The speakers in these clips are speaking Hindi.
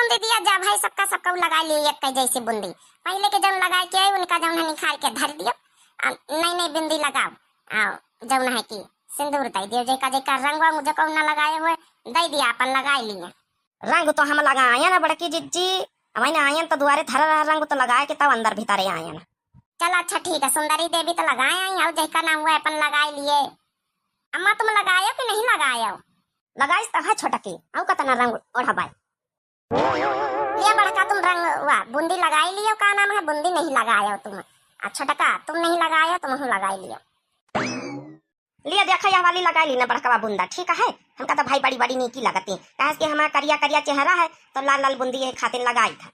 बूंदी दिया जा भाई, सबका सबका लगा लिए एक जैसे बूंदी। पहले के जौन लगा के उनका जौन है निखार के धर दियो, नई नई बूंदी लगाओ। आओ जौन है कि सिंदूर दे दियो, जेका जेका रंग वांग जो कौन ना लगाए हुए दे दिया, अपन लगा लिए। रंग तो हम लगाए ना बड़की जिज्जी, मैंने आयन तो दुआरे धर रहा रंग तो लगाए के तब अंदर भीतर आयन। चल अच्छा ठीक है, सुंदरी देवी तो लगाए आई, और जेका नाम हुआ अपन लगाए लिए। अम्मा तुम लगायो कि नहीं लगायो? लगाइस तो है छोटा की, औ कतना रंग ओढ़ाबाई। लिया बड़का तुम रंग वाह बूंदी लगाई लियो, का नाम है बूंदी नहीं लगायो तुम। अच्छा टका तुम नहीं लगायो, तुम हूँ लगाई लियो। लिया देखा यह वाली लगाई ली ना बड़का बूंदा, ठीक है। हमका तो भाई बड़ी बड़ी नीकी लगती, कहे कि हमारा करिया करिया चेहरा है तो लाल लाल बूंदी खातिर लगाई था।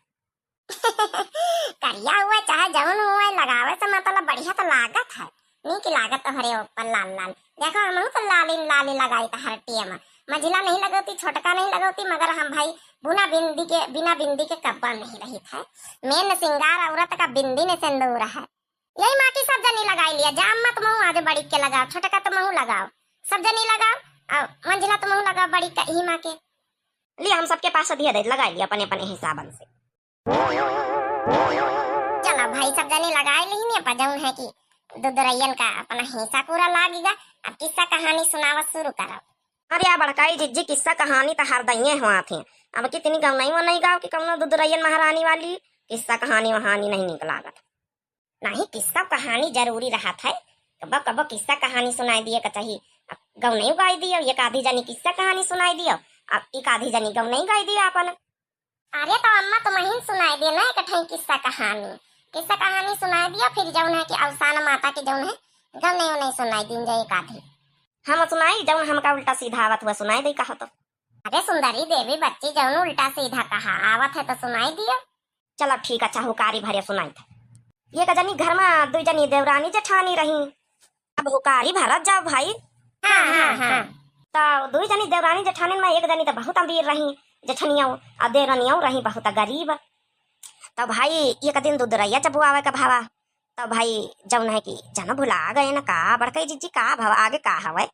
करिया हुआ चाहे जौन हुआ लगावे से मतलब बढ़िया तो लागत है, नीक लागत तो हरे ऊपर लाल लाल। देखो हम तो लाली लाली लगाई था हर टिया में, मझिला नहीं लगौती, छोटका नहीं लगौती, मगर हम भाई बिना बिंदी के कब्बा नहीं रही था। मेन सिंगार औरत का बिंदी ने सिंदूर है। यही माँ की सब जनी लगाई लिया, जाम मत महू आज बड़ी के लगाओ, छोटका तो महू लगाओ, सब जनी लगाओ, और मंझिला तो महू लगाओ बड़ी का ही माँ के। लिया हम सबके पास दिया दे लगाई लिया अपने अपने हिसाबन से। चलो भाई सब जनी लगाई ली नहीं, पर जौन है कि दुदरैयन का अपना हिस्सा पूरा लागेगा। अब किस्सा कहानी सुनावा शुरू करो। अरे यार बड़काई जिज्जी किस्सा कहानी तो हर दइये हुआ थे, अब कितनी गाँव नहीं गाँव की कौनो दुदरैयन महारानी वाली किस्सा कहानी वहानी नहीं निकलागत। नहीं किस्सा कहानी जरूरी रहा था, कब कब किस्सा कहानी सुनाई दिए चाहिए। गौ नहीं गाई दियो, एक आधी जनी किस्सा कहानी सुनाई दियो, अब एक आधी जनी गौ नहीं गाई दिया अपन। अरे तो अम्मा तुम ही सुनाई दिया ना एक किस्सा कहानी सुनाई दिया, फिर जौन है कि अवसान माता की जौन है गौ नहीं सुनाई दी जाए एक आधी। हम सुनाई जौन हमका उल्टा सीधा आवत हुआ सुनाई दे कहा तो। अरे सुंदरी देवी बच्ची जौन उल्टा सीधा कहा आवत है तो सुनाई दियो। चलो ठीक है, हुकारी भरे सुनाई था। ये जनी घर में दो जनी देवरानी जेठानी रही, अब हुकारी भरत जाओ भाई। हाँ। तो दो जनी देवरानी जेठानी में एक जनी तो बहुत अमीर रही जेठनिया, और देवरानिया रही बहुत गरीब। तो भाई एक दिन दुदरैया जब आवे का भावा, तो भाई जौन है कि जाना भुला गए ना का बड़कई जीजी का भावा आगे का हवे।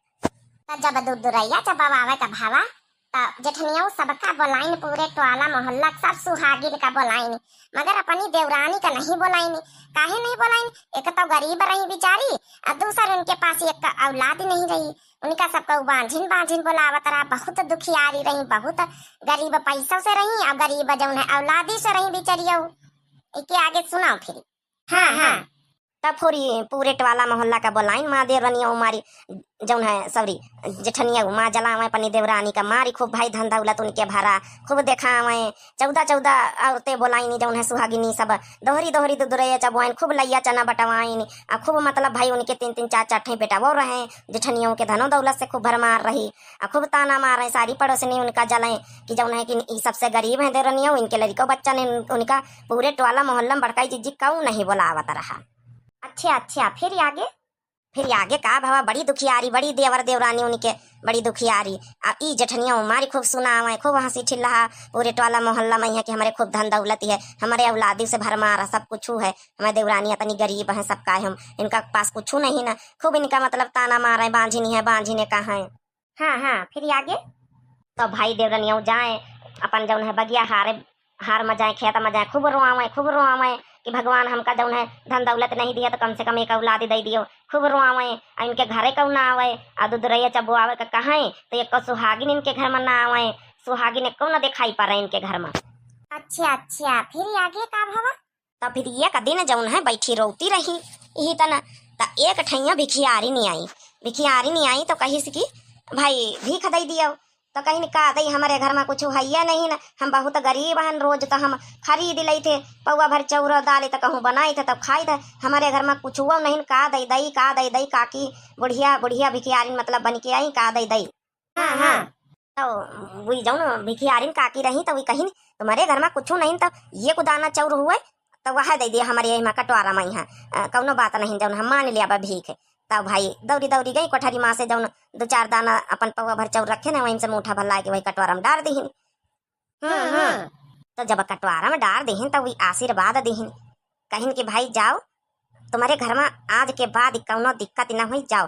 जब दुदरैया जब आवे का भावा तो जेठनिया सबका बोलाइन, पूरे टोला मोहल्ला सब सुहागिन का बोलाइन, मगर अपनी देवरानी का नहीं बोलाइन। काहे नहीं बोलाइन? एक तो गरीब रही बेचारी, और दूसर उनके पास एक औलाद नहीं रही, उनका सबका बांझिन बांझिन बोलावत रहा, बहुत दुखियारी रही, बहुत गरीब पैसों से रही, और गरीब जौन है औलादी से रही बेचारिया। इके आगे सुनाओ फिर। हाँ। तब पूरे टवाला मोहल्ला का बोलाइन, माँ देवरानिया मारी जौन है सॉरी जेठनिया माँ जलावे अपनी देवरानी का मारी खूब भाई धन दौलत उनके भरा खूब देखावे। 14 औरतें बोलाइन जौन है सुहागिनी सब दोहरी दोहरी दुदरैया चबवाइन, खूब लैया चना बटवाइन, और खूब मतलब भाई उनके 3 4 ठे बेटा वो रहे जेठनियों के धनो दौलत से खूब भरमार रही, और खूब ताना मारे सारी पड़ोसनी उनका जले कि जौन है कि सबसे गरीब है देवरानिया, इनके लड़को बच्चा ने उनका पूरे टवाला मोहल्ला में बड़काई जीजी क्यों नहीं बोलावत रहा। अच्छा फिर आगे का भावा बड़ी दुखियारी, बड़ी देवर देवरानी उनके बड़ी दुखियारी, आ ई जेठनिया मारी खूब सुनावे, खूब हंसी ठिल्ला पूरे टोला मोहल्ला में है कि हमारे खूब धन दौलत है, हमारे औलादी से भरमार सब कुछ है, हमारे देवरानी इतनी गरीब है, सबका है, हम इनका पास कुछ नहीं ना, खूब इनका मतलब ताना मारे बांझिने कहा है। हाँ फिर आगे। तो भाई देवरानिया जाए अपन जौन है बगिया हार में जाए, खेत में जाए, खूब रोआवे कि भगवान हमका जौन है धन दौलत नहीं दिया तो कम से कम एक औलाद दे दियो, खूब रोआवे। इनके घरे क्यों ना आवे, आ दुदरैया जब आवे का कहें तो एक सुहागिन इनके घर में ना आवे, सुहागिन क्यों ना दिखाई पा रहे इनके घर में। अच्छा फिर आगे का भावा? तो फिर एक दिन जौन है बैठी रोती रही यही तना, तो एक ठैया भिखियारी नहीं आई तो कही कि भाई भीख दे दियो, तो कहीं का दई हमारे घर में कुछ है नहीं ना, हम बहुत गरीब हैं, रोज तो हम खरीद ले थे पौवा भर चाउर दाल तो कहूँ बनाई थे तब खाई थे, हमारे घर में कुछ हुआ नहीं, का दई काकी बुढ़िया भिखियारिन मतलब बन के आई का दई। हाँ तो वही जौन भिखियारिन काकी रही तो वही कहीं तुम्हारे घर में कुछ नहीं, तो ये कुदाना चाउर हुए तो वह दे दिया हमारे यहाँ कटवारा में, यहाँ कौनो बात नहीं जौन हम मान लिया भीख। तब भाई दौड़ी गई कोठरी माँ से जौन 2 4 दाना अपन पौवा भर चाउर रखे ना वहीं से मुठा भर ला के वही कटवारा में डाल दीहिन। तो जब कटवारा में डाल दीहिन तो वही आशीर्वाद दीहिन, कहीं कि भाई जाओ तुम्हारे घर में आज के बाद कौनो दिक्कत ना हुई, जाओ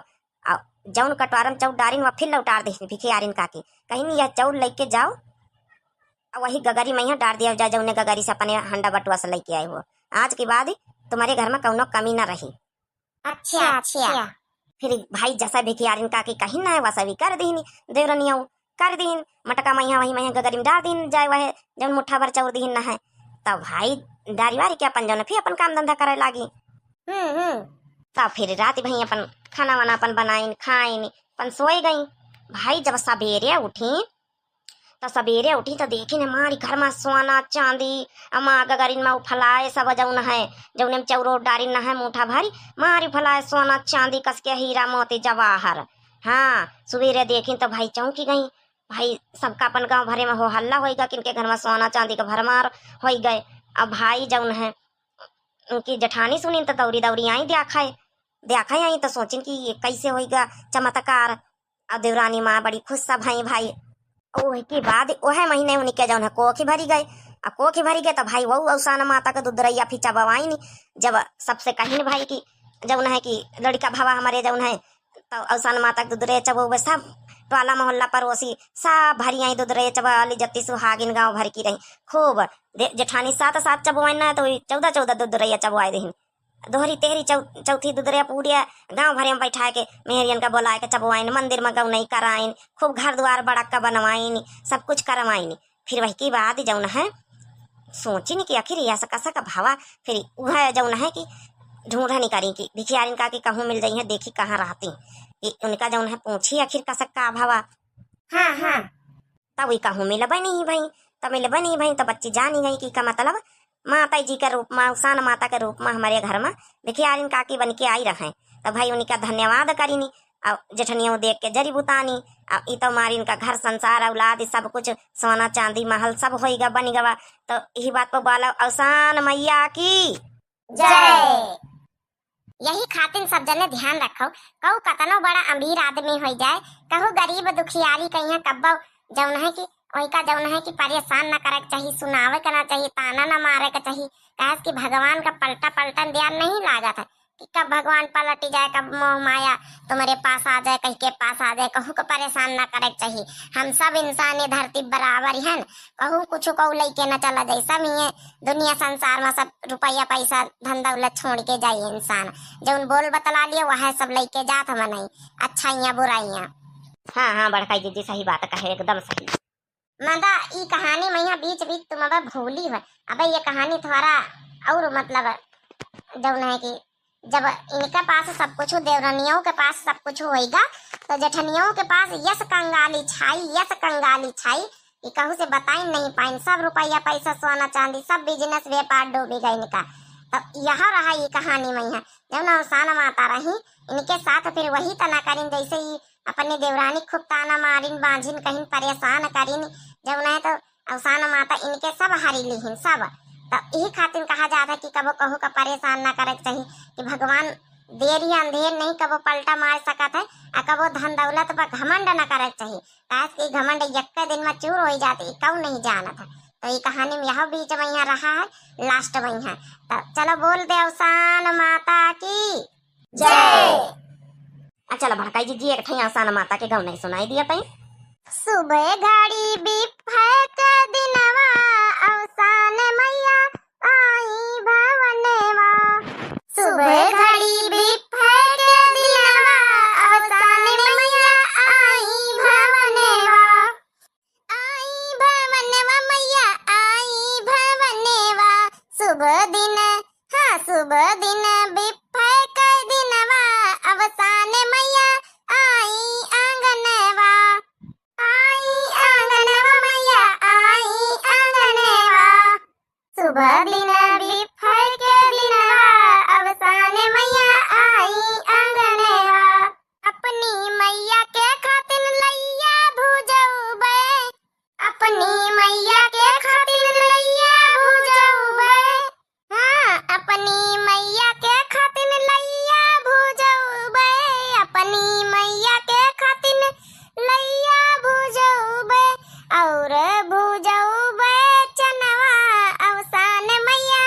जौन कटवारा में चाउर डारिन वह फिर लौटा दीहिन भिखियारिन काकी, कहीं यह चाउर लेके जाओ और वही गगरी मैया डाल दिया जा जौने गगरी से अपने हंडा बटुआ से लेके आए हो। आज के बाद तुम्हारे घर में कौनो कमी ना रही। अच्छा अच्छा। फिर भाई जैसा भी कियारिन का की कहीं ना है वैसा भी कर दीन देवरनिया कर दीन मटका मैया वही मैया गगरी में डाल दीन जाए वह जब मुठ्ठा भर चौर दीन ना है तब भाई दारी वारी के अपन जौन फिर अपन काम धंधा करे लागी। तब फिर रात भाई अपन खाना वाना अपन बनाइन खाइन अपन सोए गई। भाई जब सवेरे उठी तो देखी न हमारी घर में सोना चांदी अमा गगरिन में फलाए सब जौन है जौन में चौरो डारी न है मुठा भारी मारी फलाए सोना चांदी कस के हीरा मोती जवाहर। हाँ सवेरे देखी तो भाई चौंकी गई। भाई सबका अपन गांव भरे में हो हल्ला होएगा किनके घर में सोना चांदी का भरमार हो गए। अब भाई जौन है उनकी जेठानी सुनी तो दौड़ी दौड़ी आई देखा आई तो सोचिन कि ये कैसे होएगा चमत्कार। अब देवरानी माँ बड़ी खुश सा भाई ओह के बाद ओहे महीने उनके जौन है कोखी भरी गए। अब कोखी भरी गए तो भाई वो अवसाना माता का दुधरैया फिचा बवाई नहीं जब सबसे कहीं भाई की जौन है कि लड़का भावा हमारे जौन है तो अवसाना माता का दुधरे चबो सब टोला मोहल्ला पड़ोसी सब भरी आई दुधरे चबाली जत्ती सुहागिन गाँव भर की रही खूब जेठानी साथ साथ चबुआई ना तो 14 दुधरैया चबुआई रही दोहरी तेहरी चौथी दुधरिया पूरिया गांव भरे में बैठा के मेहरियन का बोलाए के चबुआइन मंदिर में गौ नहीं कराइन खूब घर द्वार बड़ा का बनवाइन सब कुछ करवाइन। फिर वही की बात जौन है सोची नहीं कि आखिर ऐसा कैसा का भावा फिर वह जौन है कि ढूंढा नहीं करी कि भिखियारिन का कि कहूँ मिल जाई है देखी कहाँ रहती कि उनका जौन है पूछी आखिर कैसा का भावा। हाँ तब वही कहूँ मिलबे नहीं भाई तो बच्ची जानी गई कि का मतलब माता जी का रूप में उसान माता के रूप में हमारे घर में भिखियारिन काकी बन के आई रहे। तो भाई उनका धन्यवाद करीनी और जेठनियों देख के जरी बुतानी अब ई तो मारी इनका घर संसार औलाद सब कुछ सोना चांदी महल सब होएगा बन गवा। तो यही बात पर बोला अवसान मैया की जय। यही खातिर सब जने ध्यान रखो कहू कतनो बड़ा अमीर आदमी हो जाए कहू गरीब दुखियारी कहीं कब्बो जौन है कि वही जौन है कि परेशान न करे चाहिए सुनावे करना चाहिए ताना न मारे का चाहिए कहे कि भगवान का पलटन ध्यान नहीं लागत है कि कब भगवान पलट जाए कब मोह माया तुम्हारे पास आ जाए कहीं के पास आ जाए कहू को परेशान न करे चाहिए। हम सब इंसान धरती बराबर है कहू कुछ कहू लेके न चला जाए सब ये दुनिया संसार में सब रुपया पैसा धन दौलत छोड़ के जाइए इंसान जौन बोल बतला लिए वह सब लेके जात हम नहीं अच्छाइयाँ बुराइयाँ। हाँ बड़काई दीदी सही बात कहे एकदम सही। मदा ई कहानी मैया बीच तुम अब भूली है। अबे ये कहानी थोड़ा और मतलब जौन है कि जब इनके पास सब कुछ देवरनियों के पास सब कुछ होएगा तो जेठनियों के पास यस कंगाली छाई ये कहू से बताई नहीं पाइन सब रुपया पैसा सोना चांदी सब बिजनेस व्यापार डूबी गई इनका। तो यह रहा ये कहानी मैया जब ना अवसाना माता रही इनके साथ फिर वही तना करीन जैसे ही अपनी देवरानी खूब ताना मारिन बांझिन कहीं परेशान करीन जब नहीं तो अवसाना माता इनके सब हारी लीहिन सब। तो यही खातिर कहा जाता है कि कबो कहू का परेशान न करे चाहिए कि भगवान देर ही अंधेर नहीं कबो पलटा मार सकत है और कबो धन दौलत पर घमंड न करे चाहिए कहे कि घमंड एक दिन में चूर हो जाते कौ नहीं जानत है। तो ये कहानी में यह बीच में यहाँ रहा है लास्ट में है। तो चलो बोल दे अवसान माता की जय। चलो भड़काई जी एक ठे अवसान माता के गाँव नहीं सुनाई दिया तई। सुबह घड़ी बिफक दिनवा अवसान मैया आई भवनवा सुबह घड़ी बिफक दिनवा अवसान मैया आई भवनवा मैया आई भवनवा सुबह दिन बिफक दिनवा अवसान मैया आई आंगनवा मैया आई आंगनवा सुबह दिन बिफक दिनवा अवसान मैया आई आंगनवा अपनी मैया के खातिर लैया भुजौबे अपनी मैया के खातिर लैया भुजौबे हाँ अपनी मैया के खातिर लैया भुजौबे अपनी मैया के खातिर लैया भुजौबे और भुजौबे चनवा अवसान मैया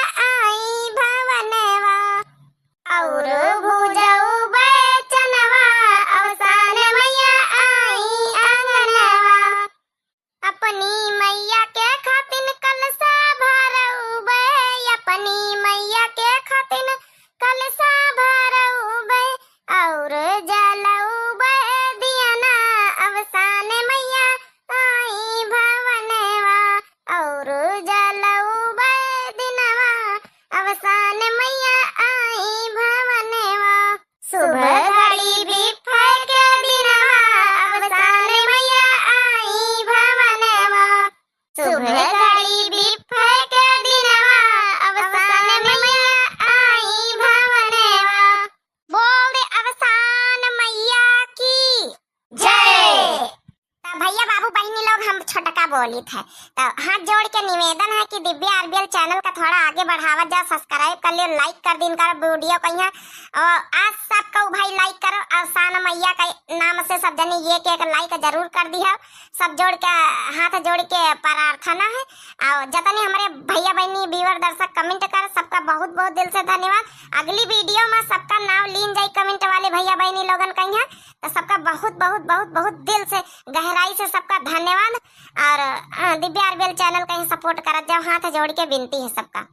सूरज लउबे दिनवा अवसान मैया आई भवनवा सुबह घड़ी बिफे के दिनवा अवसान मैया आई भवनवा सुबह घड़ी बिफे के दिनवा अवसान मैया आई भवनवा बोल दे अवसान मैया की जय। भैया बाबू बहनी लोग हम छोटका बोली थे तो हाथ जोड़ के निवेदन है कि दिव्या आरबीएल चैनल का थोड़ा आगे बढ़ावा जाओ, सब्सक्राइब कर लियो, लाइक कर दिन कर वीडियो कहीं और आज सबको भाई लाइक करो। अवसान मैया का नाम से सब जने ये एक लाइक जरूर कर दिया। सब जोड़ के हाथ जोड़ के प्रार्थना है और जतने हमारे भैया बहनी व्यूअर दर्शक कमेंट कर सबका बहुत बहुत दिल से धन्यवाद। अगली वीडियो में सबका नाम लीन जाए कमेंट वाले भैया बहनी लोगन कहीं तो सबका बहुत बहुत बहुत बहुत दिल से गहराई से सबका धन्यवाद। और दिव्या आरबीएल चैनल कहीं सपोर्ट कर जाओ, हाथ जोड़ के विनती है सबका।